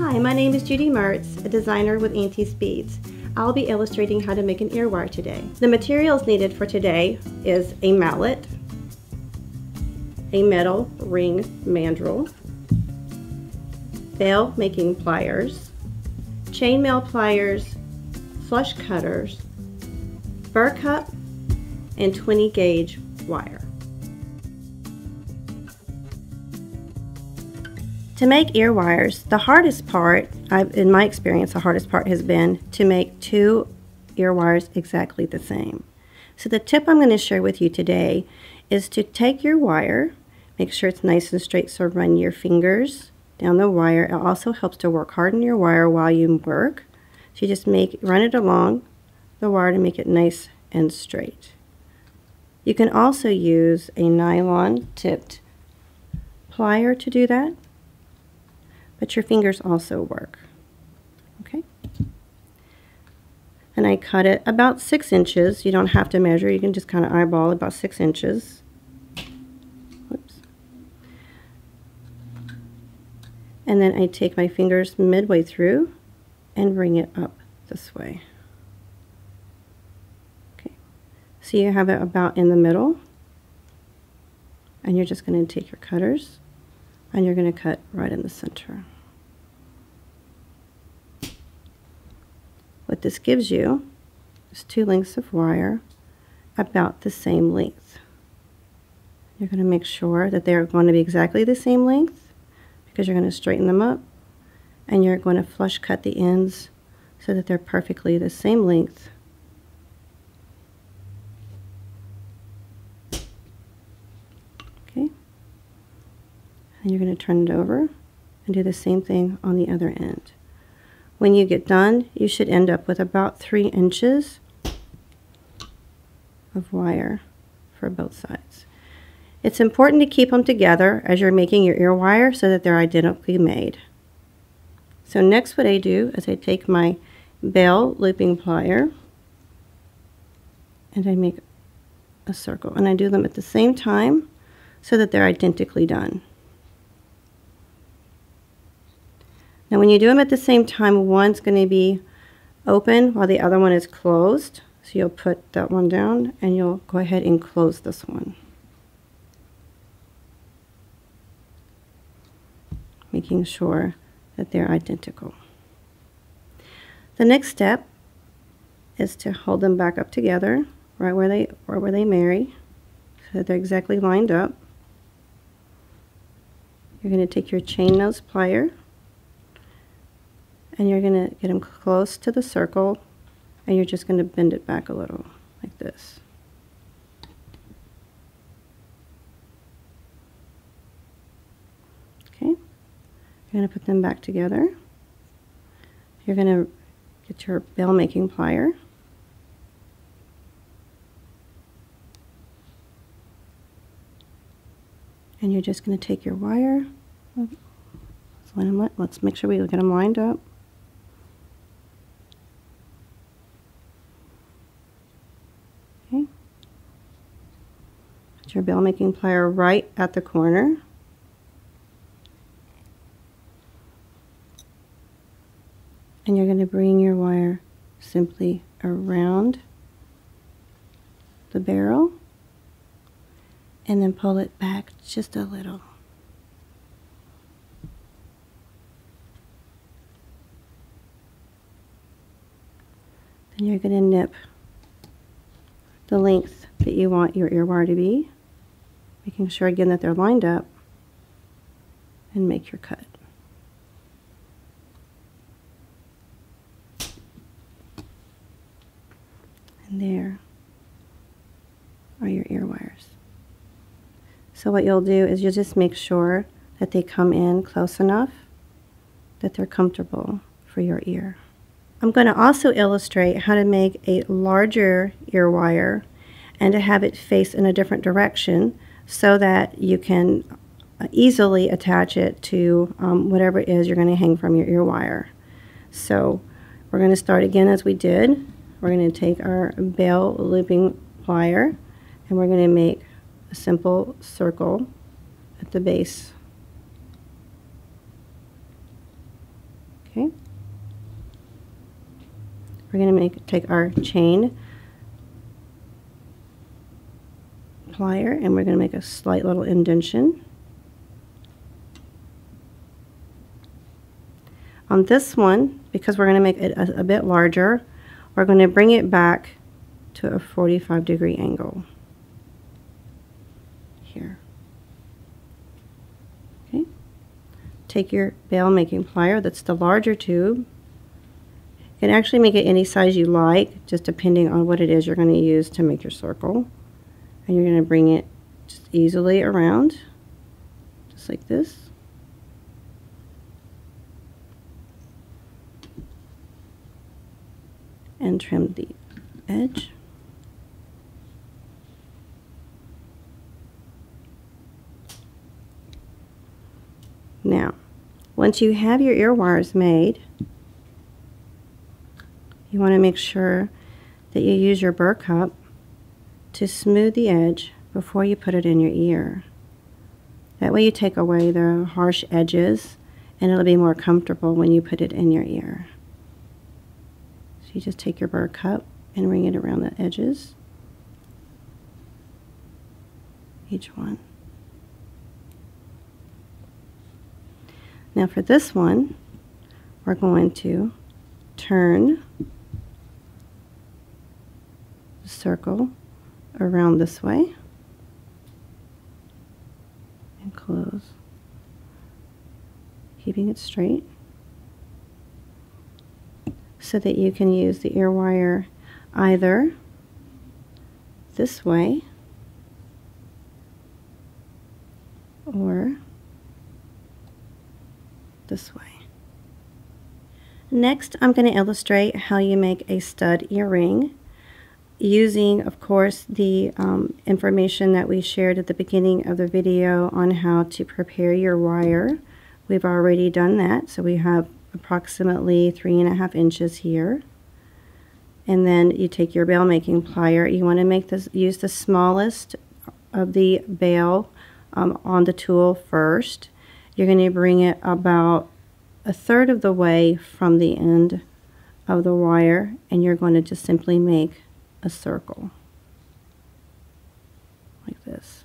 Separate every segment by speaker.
Speaker 1: Hi, my name is Judy Mertz, a designer with Auntie Beads. I'll be illustrating how to make an ear wire today. The materials needed for today is a mallet, a metal ring mandrel, veil making pliers, chainmail pliers, flush cutters, burr cup, and 20 gauge wire. To make ear wires, the hardest part, in my experience, the hardest part has been to make two ear wires exactly the same. So the tip I'm going to share with you today is to take your wire, make sure it's nice and straight, so run your fingers down the wire. It also helps to harden your wire while you work. So you just run it along the wire to make it nice and straight. You can also use a nylon tipped plier to do that, but your fingers also work. Okay? And I cut it about 6 inches. You don't have to measure, you can just kind of eyeball about 6 inches. Whoops. And then I take my fingers midway through and bring it up this way. Okay, so you have it about in the middle, and you're just going to take your cutters and you're going to cut right in the center. What this gives you is 2 lengths of wire about the same length. You're going to make sure that they're going to be exactly the same length, because you're going to straighten them up, and you're going to flush cut the ends so that they're perfectly the same length. Okay. And you're going to turn it over and do the same thing on the other end. When you get done, you should end up with about 3 inches of wire for both sides. It's important to keep them together as you're making your ear wire so that they're identically made. So next what I do is I take my veil looping plier and I make a circle, and I do them at the same time so that they're identically done. Now when you do them at the same time, one's going to be open while the other one is closed. So you'll put that one down and you'll go ahead and close this one, making sure that they're identical. The next step is to hold them back up together right where they marry, so that they're exactly lined up. You're going to take your chain nose plier and you're going to get them close to the circle, and you're just going to bend it back a little like this. Okay, you're going to put them back together. You're going to get your veil making plier and you're just going to take your wire. Let's make sure we get them lined up. Okay. Put your veil making plier right at the corner. And you're going to bring your wire simply around the barrel and then pull it back just a little. Then you're going to nip the length that you want your ear wire to be, making sure again that they're lined up, and make your cut. And there are your ear wires. So what you'll do is you'll just make sure that they come in close enough that they're comfortable for your ear. I'm going to also illustrate how to make a larger ear wire and to have it face in a different direction so that you can easily attach it to whatever it is you're going to hang from your ear wire. So we're going to start again as we did. We're going to take our veil looping plier and we're going to make a simple circle at the base. Okay. We're going to take our chain plier and we're going to make a slight little indentation. On this one, because we're going to make it a bit larger, we're going to bring it back to a 45-degree angle here. Okay. Take your bail making plier, that's the larger tube. You can actually make it any size you like, just depending on what it is you're going to use to make your circle. And you're going to bring it just easily around, just like this. And trim the edge. Now, once you have your ear wires made, you want to make sure that you use your burr cup to smooth the edge before you put it in your ear. That way you take away the harsh edges and it'll be more comfortable when you put it in your ear. So you just take your burr cup and ring it around the edges, each one. Now for this one, we're going to turn the circle around this way and close, keeping it straight so that you can use the ear wire either this way or this way. Next, I'm going to illustrate how you make a stud earring using, of course, the information that we shared at the beginning of the video on how to prepare your wire. We've already done that, so we have approximately 3.5 inches here. And then you take your bail making plier. You want to make this, use the smallest of the bail on the tool first. You're going to bring it about 1/3 of the way from the end of the wire, and you're going to just simply make a circle like this.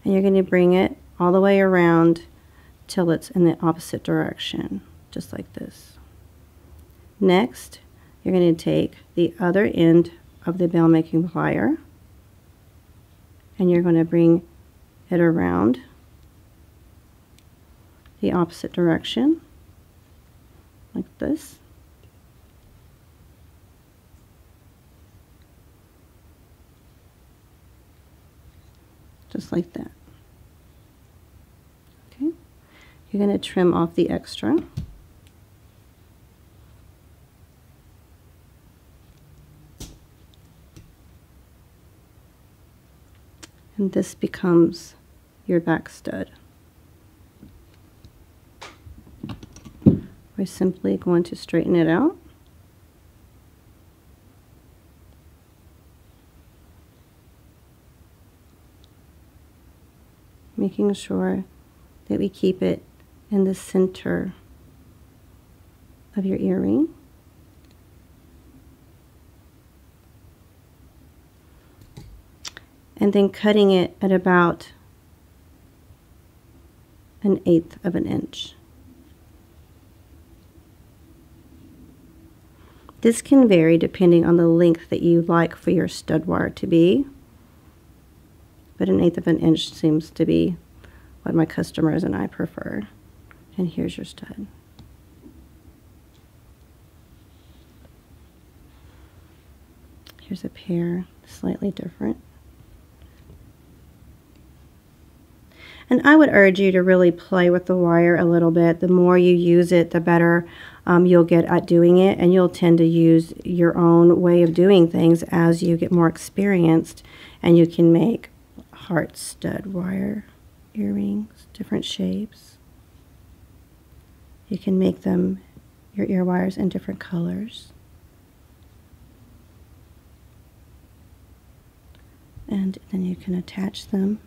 Speaker 1: And you're going to bring it all the way around till it's in the opposite direction, just like this. Next, you're going to take the other end of the bail making plier and you're going to bring it around the opposite direction like this. Just like that. Okay. You're going to trim off the extra. And this becomes your back stud. We're simply going to straighten it out. Making sure that we keep it in the center of your earring. And then cutting it at about 1/8 of an inch. This can vary depending on the length that you like for your stud wire to be, but 1/8 of an inch seems to be what my customers and I prefer. And here's your stud. Here's a pair, slightly different. And I would urge you to really play with the wire a little bit. The more you use it, the better you'll get at doing it, and you'll tend to use your own way of doing things as you get more experienced, and you can make heart stud wire earrings, different shapes. You can make them, your ear wires, in different colors. And then you can attach them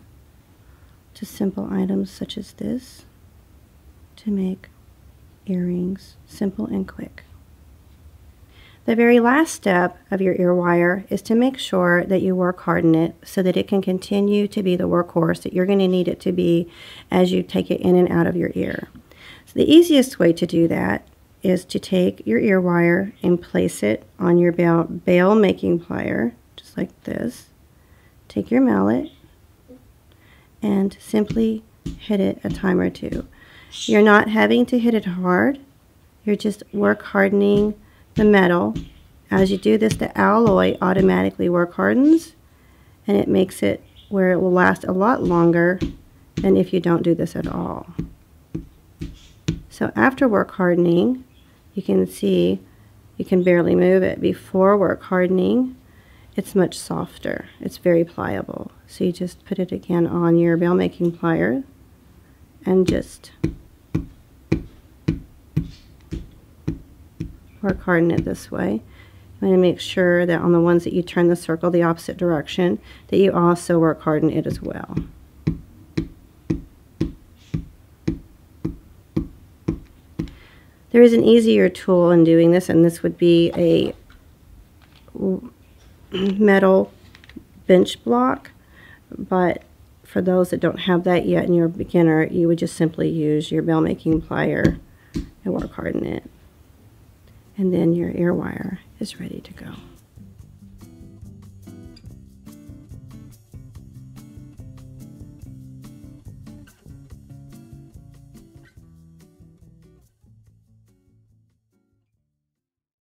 Speaker 1: to simple items such as this to make earrings, simple and quick. The very last step of your ear wire is to make sure that you work harden it so that it can continue to be the workhorse that you're going to need it to be as you take it in and out of your ear. So the easiest way to do that is to take your ear wire and place it on your bail making plier, just like this. Take your mallet and simply hit it a time or two. You're not having to hit it hard. You're just work hardening the metal. As you do this, the alloy automatically work hardens, and it makes it where it will last a lot longer than if you don't do this at all. So after work hardening, you can see you can barely move it. Before work hardening, it's much softer. It's very pliable. So you just put it again on your bail making plier and just work harden it this way. I'm going to make sure that on the ones that you turn the circle the opposite direction, that you also work harden it as well. There is an easier tool in doing this, and this would be a metal bench block, but for those that don't have that yet and you're a beginner, you would just simply use your bail making plier and work harden it. And then your ear wire is ready to go.